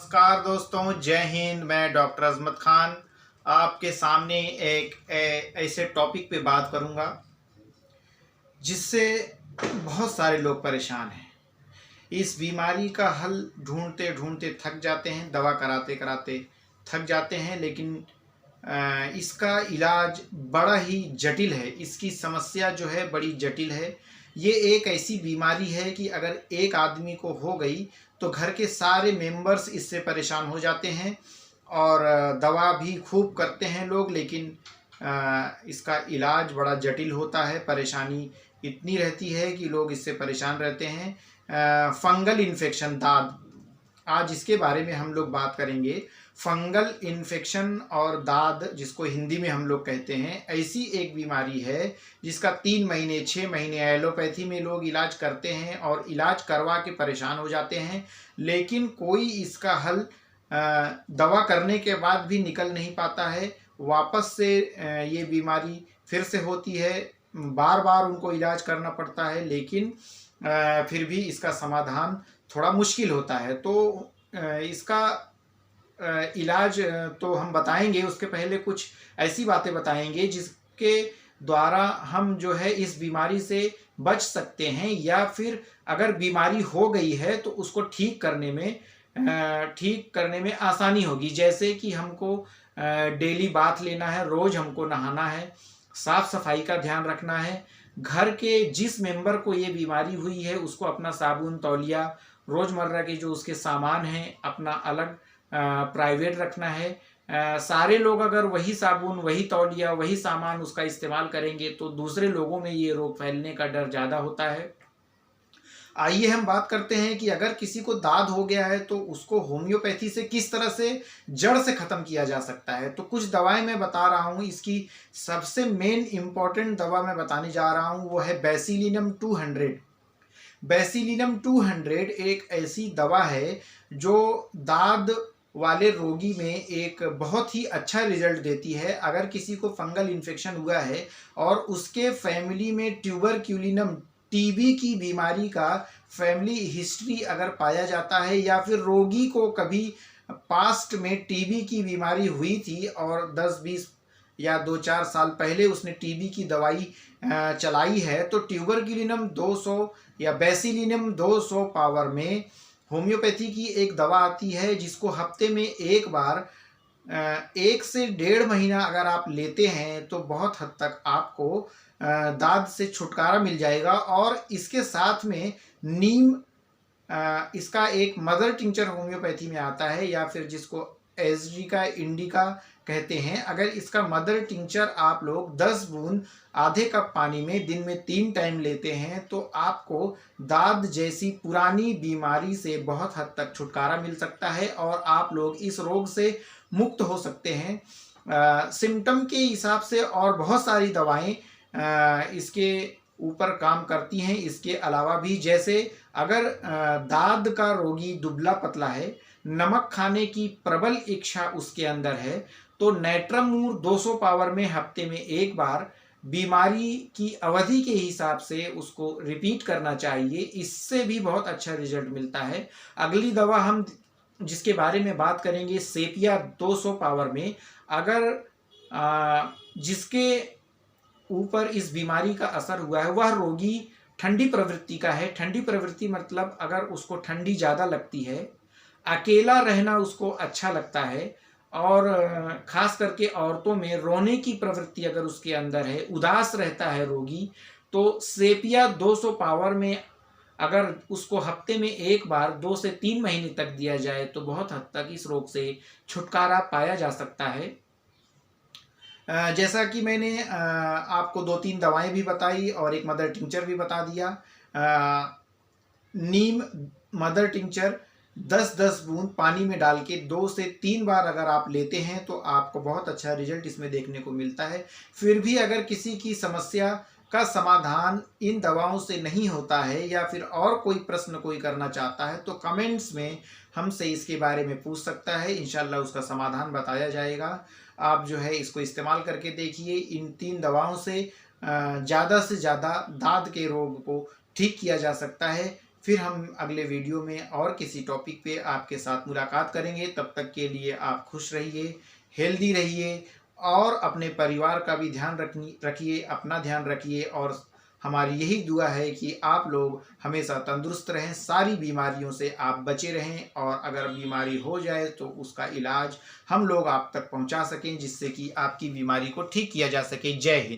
नमस्कार दोस्तों, जय हिंद। मैं डॉक्टर अजमत खान आपके सामने एक ऐसे टॉपिक पे बात करूंगा जिससे बहुत सारे लोग परेशान हैं। इस बीमारी का हल ढूंढते ढूंढते थक जाते हैं, दवा कराते कराते थक जाते हैं, लेकिन इसका इलाज बड़ा ही जटिल है। इसकी समस्या जो है बड़ी जटिल है। ये एक ऐसी बीमारी है कि अगर एक आदमी को हो गई तो घर के सारे मेंबर्स इससे परेशान हो जाते हैं और दवा भी खूब करते हैं लोग, लेकिन इसका इलाज बड़ा जटिल होता है। परेशानी इतनी रहती है कि लोग इससे परेशान रहते हैं। फंगल इन्फेक्शन, दाद, आज इसके बारे में हम लोग बात करेंगे। फंगल इन्फेक्शन और दाद, जिसको हिंदी में हम लोग कहते हैं, ऐसी एक बीमारी है जिसका 3 महीने 6 महीने एलोपैथी में लोग इलाज करते हैं और इलाज करवा के परेशान हो जाते हैं, लेकिन कोई इसका हल दवा करने के बाद भी निकल नहीं पाता है। वापस से ये बीमारी फिर से होती है, बार बार उनको इलाज करना पड़ता है, लेकिन फिर भी इसका समाधान थोड़ा मुश्किल होता है। तो इसका इलाज तो हम बताएंगे, उसके पहले कुछ ऐसी बातें बताएंगे जिसके द्वारा हम जो है इस बीमारी से बच सकते हैं, या फिर अगर बीमारी हो गई है तो उसको ठीक करने में आसानी होगी। जैसे कि हमको डेली बाथ लेना है, रोज हमको नहाना है, साफ सफाई का ध्यान रखना है, घर के जिस मेंबर को ये बीमारी हुई है उसको अपना साबुन तौलिया, रोजमर्रा के जो उसके सामान हैं, अपना अलग प्राइवेट रखना है। सारे लोग अगर वही साबुन, वही तौलिया, वही सामान उसका इस्तेमाल करेंगे तो दूसरे लोगों में ये रोग फैलने का डर ज़्यादा होता है। आइए हम बात करते हैं कि अगर किसी को दाद हो गया है तो उसको होम्योपैथी से किस तरह से जड़ से ख़त्म किया जा सकता है। तो कुछ दवाएं मैं बता रहा हूँ। इसकी सबसे मेन इम्पॉर्टेंट दवा मैं बताने जा रहा हूँ, वो है बेसिलिनम 200। बेसिलिनम 200 एक ऐसी दवा है जो दाद वाले रोगी में एक बहुत ही अच्छा रिजल्ट देती है। अगर किसी को फंगल इन्फेक्शन हुआ है और उसके फैमिली में ट्यूबरक्यूलिनम, टीबी की बीमारी का फैमिली हिस्ट्री अगर पाया जाता है, या फिर रोगी को कभी पास्ट में टीबी की बीमारी हुई थी और 10-20 या 2-4 साल पहले उसने टीबी की दवाई चलाई है, तो ट्यूबरक्यूलिनम 200 या बेसिलिनम 200 पावर में होम्योपैथी की एक दवा आती है जिसको हफ्ते में एक बार 1 से 1.5 महीना अगर आप लेते हैं तो बहुत हद तक आपको दाद से छुटकारा मिल जाएगा। और इसके साथ में नीम, इसका एक मदर टिंचर होम्योपैथी में आता है, या फिर जिसको एसजी इंडिका कहते हैं। अगर इसका मदर टिंचर आप लोग 10 बूंद आधे कप पानी में दिन में 3 टाइम लेते हैं तो आपको दाद जैसी पुरानी बीमारी से बहुत हद तक छुटकारा मिल सकता है और आप लोग इस रोग से मुक्त हो सकते हैं। सिम्टम के हिसाब से और बहुत सारी दवाएं इसके ऊपर काम करती हैं। इसके अलावा भी, जैसे अगर दाद का रोगी दुबला पतला है, नमक खाने की प्रबल इच्छा उसके अंदर है, तो नैट्रमूर 200 पावर में हफ्ते में एक बार बीमारी की अवधि के हिसाब से उसको रिपीट करना चाहिए। इससे भी बहुत अच्छा रिजल्ट मिलता है। अगली दवा हम जिसके बारे में बात करेंगे, सेपिया 200 पावर में। अगर जिसके ऊपर इस बीमारी का असर हुआ है वह रोगी ठंडी प्रवृत्ति का है। ठंडी प्रवृत्ति मतलब अगर उसको ठंडी ज़्यादा लगती है, अकेला रहना उसको अच्छा लगता है, और खास करके औरतों में रोने की प्रवृत्ति अगर उसके अंदर है, उदास रहता है रोगी, तो सेपिया 200 पावर में अगर उसको हफ्ते में एक बार 2 से 3 महीने तक दिया जाए तो बहुत हद तक इस रोग से छुटकारा पाया जा सकता है। जैसा कि मैंने आपको 2-3 दवाएं भी बताई और एक मदर टिंचर भी बता दिया। नीम मदर टिंचर 10-10 बूंद पानी में डाल के 2 से 3 बार अगर आप लेते हैं तो आपको बहुत अच्छा रिजल्ट इसमें देखने को मिलता है। फिर भी अगर किसी की समस्या का समाधान इन दवाओं से नहीं होता है, या फिर और कोई प्रश्न कोई करना चाहता है, तो कमेंट्स में हमसे इसके बारे में पूछ सकता है। इंशाल्लाह उसका समाधान बताया जाएगा। आप जो है इसको इस्तेमाल करके देखिए। इन 3 दवाओं से ज़्यादा से ज़्यादा दाद के रोग को ठीक किया जा सकता है। फिर हम अगले वीडियो में और किसी टॉपिक पे आपके साथ मुलाकात करेंगे। तब तक के लिए आप खुश रहिए, हेल्दी रहिए और अपने परिवार का भी ध्यान रखिए, अपना ध्यान रखिए। और हमारी यही दुआ है कि आप लोग हमेशा तंदुरुस्त रहें, सारी बीमारियों से आप बचे रहें, और अगर बीमारी हो जाए तो उसका इलाज हम लोग आप तक पहुंचा सकें, जिससे कि आपकी बीमारी को ठीक किया जा सके। जय हिंद।